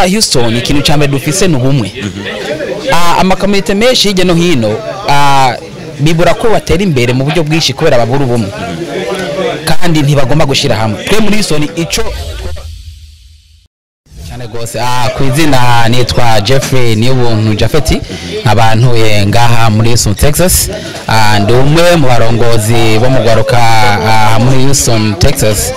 Houston ikintu cyambere dufise n'ubumwe. Amakomite menshi hirya no hino bibura ko batera imbere mu buryo bwinshi kubera babura ubumwe. Kandi ntibagomba gushira hamwe. Twe muri Houston ico cyane gose kwizina nitwa Jeffrey Niyubuntu JAPHET abantu ngaha muri Houston Texas ndi umwe mu barongozi bo mu gwaruka muri Houston Texas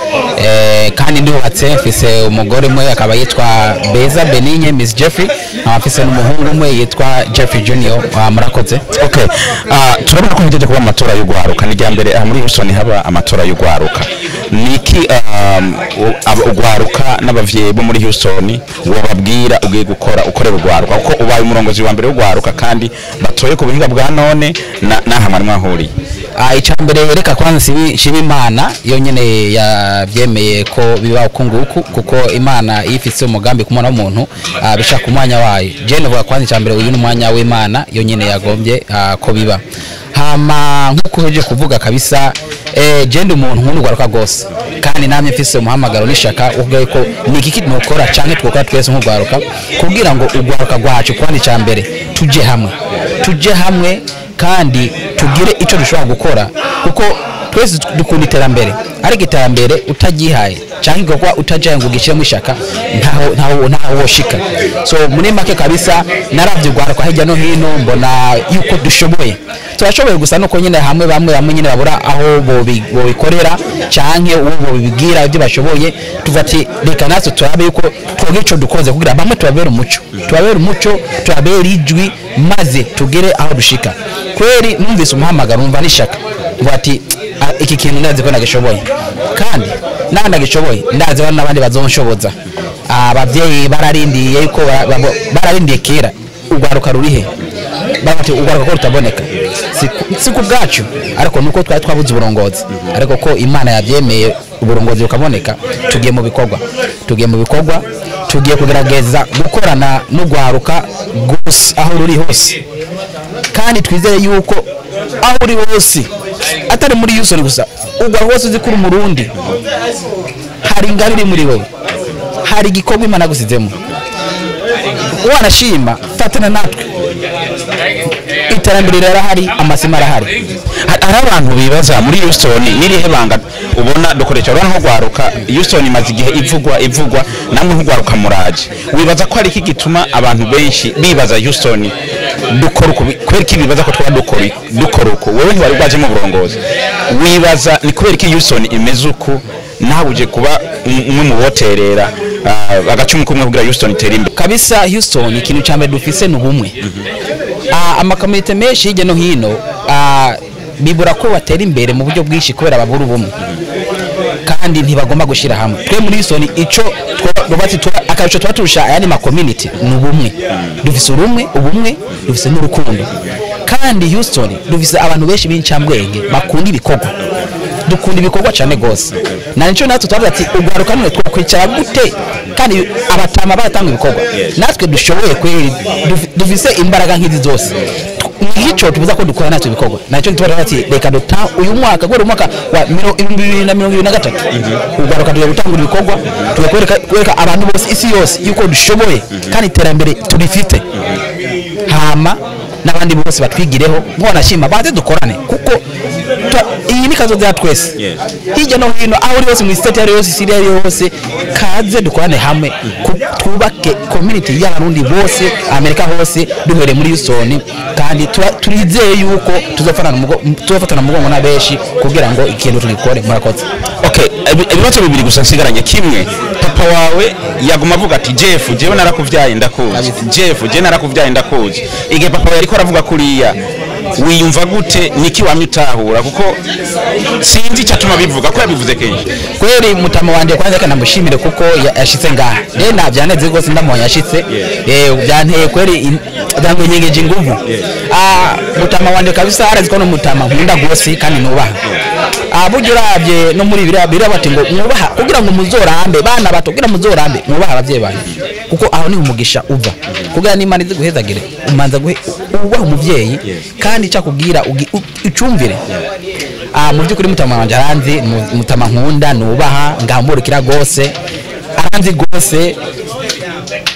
kandi ndubatse mfise umugore umwe akaba yitwa Beza Beninye Miss Jeffrey afise n'umuhungu umwe yitwa Jeffrey Junior murakoze. Okay, turabona ko mugiye kuba amatora y'ugwaruka ni ryambere muri Houston haba amatora y'ugwaruka niki ugwaruka n'abavyeyi bo muri Houston wababwira ugiye gukora ukorera ugwaruka uko ubaye umurongozi wa mbere w'ugwaruka kandi batoye ku buhinga bwa none nahamwe mwahuri icambere reka kwanza shiba Imana yonyene yavyemeye ko biba ukunguku kuko Imana ifise umugambi ku mwana w'umuntu bishaka umwanya wayo je novuga kwanza icambere uyu n'umwanya w'Imana yonyene yagombye ko biba hama nkuko heje kuvuga kabisa je ndi umuntu nk'undi ugwaruka gose kandi namye mfise umuhamagaro nishaka ubwo ko niki nokora canke twokora twese nk'ugwaruka kugira ngo ugwaruka gwacu kwandi icambere tuje hamwe kandi tugire ico dushobora gukora kuko twese dukunda iterambere ariko iterambere utagihaye canke gukwa utajaye ngo gishiremo ishaka ntaho woshika so muri make kabisa naravye ugwaruka hirya no hino mbona yuko dushoboye turashoboye gusa nuko nyine hamwe bamwe nyine babura aho bobikorera canke uwo bibigira ibyo bashoboye tuvati reka natwe turabe yuko twogico dukoze kugira bamwe tubabera umuco tubabera ijwi maze tugere aho dushika kweri numvise umuhamagaro numva nishaka bati iki kintu ndazi ko nagishoboye kandi nagishoboye ndazi bana nabandi bazonshoboza abavyeyi bararindiye yuko bararindiye kera ugwaruka rurihe bati ugwaruka ko rutaboneka siku bwacu ariko nuko twabuze uburongozi ariko ko Imana yavyemeye uburongozi bukaboneka tugiye mu bikorwa tugiye kugerageza gukorana n'ugwaruka gose aho ruri hose kandi twizeye yuko aho uri hose atari muri Houston gusa ugwa hose uzikuru Murundi hari ingabire muri wowe hari igikorwa Imana gusizemo wanashima tatana natwe iterambere rarahari amasima arahari hari abantu bibaza muri Houston nirihe banga ubona dukoresha abantu gwaruka Houston imaze igihe ivugwa namwe nk'ugwaruka muraje wibaza ko ari iki gituma abantu benshi bibaza Houston dukora uko kweri kibibaza ko twaba dukora uko wewe ntwari gwaje mu burongozi wibaza ni kubera iki Houston imeze uko nawe uje kuba umwe mu boterera agacumu kumwe kugira Houston iterimbe kabisa Houston ikintu cyambere dufise n'ubumwe amakomite menshi hirya no hino bibura ko batera imbere mu buryo bwinshi kubera babura ubumwe kandi ntibagomba gushira hamwe twe muri Houston ico twubatse akaco twaturusha ayandi ma community n'ubumwe dufise ubumwe dufise n'urukundo kandi Houston dufise abantu benshi b'incambwenge bakunda ibikorwa dukunda ibikorwa cyane gose na nico natwe twavuga ati ugwaruka none twakwicara gute kandi abatama baratanga ibikorwa natwe dushoboye kweri dufise imbaraga nk'izi zose ngico tubuza ko dukora natwe ibikorwa naco twavuga ati reka uyu mwaka gore umwaka wa 2023 ugwaruka tugiye gutanga ibikorwa tukwereka abantu bose isi yose yuko dushoboye kandi iterambere turifite hama n'abandi bose batwigireho mwanashima baze dukorane kuko iyi ni kazo za twese hirya no hino aho uri hose mu state yose Syria yose kaze dukorane hamwe twubake community y'abarundi bose Amerika hose duhere muri Houston kandi turizeye yuko tuzofatana mugongo na beshi kugira ngo ikintu tugikore murakoze. Okay, ibibazo bibiri gusa nsigaranye kimwe papa wawe yaguma avuga ati jewe narakuvyaye ndakuzi je narakuvyaye ndakuzi ige papa yariko aravuga kuriya wiyumva gute niki wamutahura kuko sinzi cyatuma bivuga ko yabivuze kenshi kweri mutama wande kwanza kana mushimire kuko yashitse ngaha navyaneze gose ndamonya yashitse byanteye kweri dango nyengeje inguvu mutama wande kabisa arazi ko no mutama nkunda gose kandi nubaha buryo uravye no muri bira bati ngo mwubaha kugira ngo muzorambe bana bato kugira muzorambe mwubaha abavyeyi bane kuko aho ni umugisha uva kugira n'Imana izi guhezagire umanza ubaha umuvyeyi kandi cyakubwira ucumvire mu byukuri mutama wanje aranzi mutama nkunda nubaha ngamurikira gose aranzi gose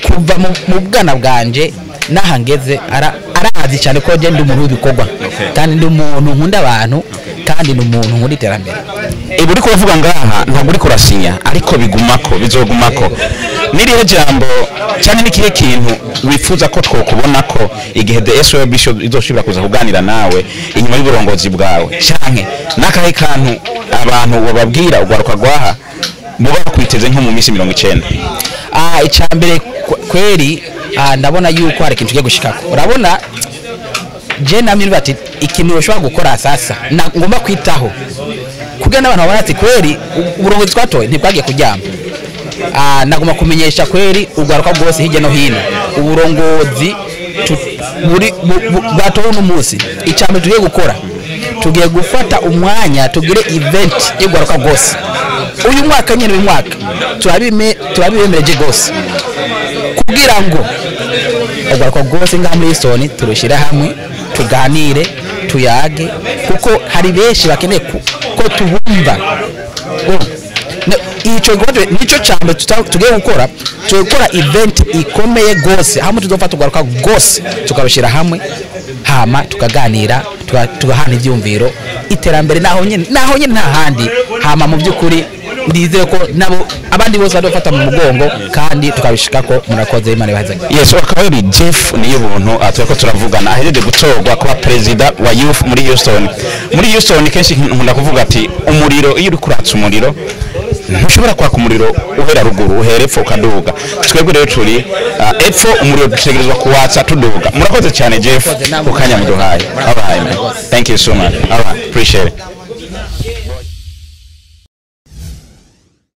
kuva mu bwana bwanje nahangeze arazi cyane ko je ndi umuntu w'ibikorwa kandi ndi umuntu nkunda abantu kandi ni umuntu nkunda iterambere. Ibi uri kuvuga ngaha ntabwo uri kurasinya ariko bigumako bizogumako nirihe jambo cyane n'ikihe kintu wifuza ko twokubona ko igihe Thesyubshow izoshobora kuza kuganira nawe inyuma y'uburongozi bwawe cyane nakahe kantu abantu bababwira ugwaruka rwaha muba kwiteze nko mu minsi 90? Icambere kweri ndabona yuko hari ikintu kigiye gushikako. Urabona je namye bati ikintu ushobora gukora sasa ngomba kwitaho kugira n'abantu babona ati kweri uburongozi twatoye ntibwagiye kuryama. Nagomba kumenyesha kweri ugwaruka bwose hirya no hino uburongozi bwatowe n'umunsi. Icambere tugiye gukora tugiye gufata umwanya tugire event y'ugwaruka bwose uyu mwaka nyene mwaka turabibemereje gose kugira ngo ugwaruka bwose ngaha muri Houston turushira hamwe tuganire tuyage kuko hari benshi bakeneye ko tubumva. Nico cyambe tugiye gukora event ikomeye gose hamwe tuzofata ugwaruka gose tukarushira hamwe hama tukaganira tugahana ivyumviro iterambere naho nyene nta handi hama mu byukuri ndizeye ko nabo abandi bose badofata mu mugongo kandi tukabishikako murakoze Imana ibahaze. Yes, akabari Jeff Niyubuntu atuyeko turavugana ahejeje gutogwa kuba president wa youth muri Houston. Muri Houston kenshi nkunda kuvuga ati umuriro iyo uri kuratsa umuriro ntushobora kwaka umuriro uhera ruguru uherepfo ukaduga. Twebwe rero turi epfo umuriro dutegerezwa kuwatsa tuduga. Murakoze cyane Jeff ukanya muduhaye. Thank you so much. Appreciate it.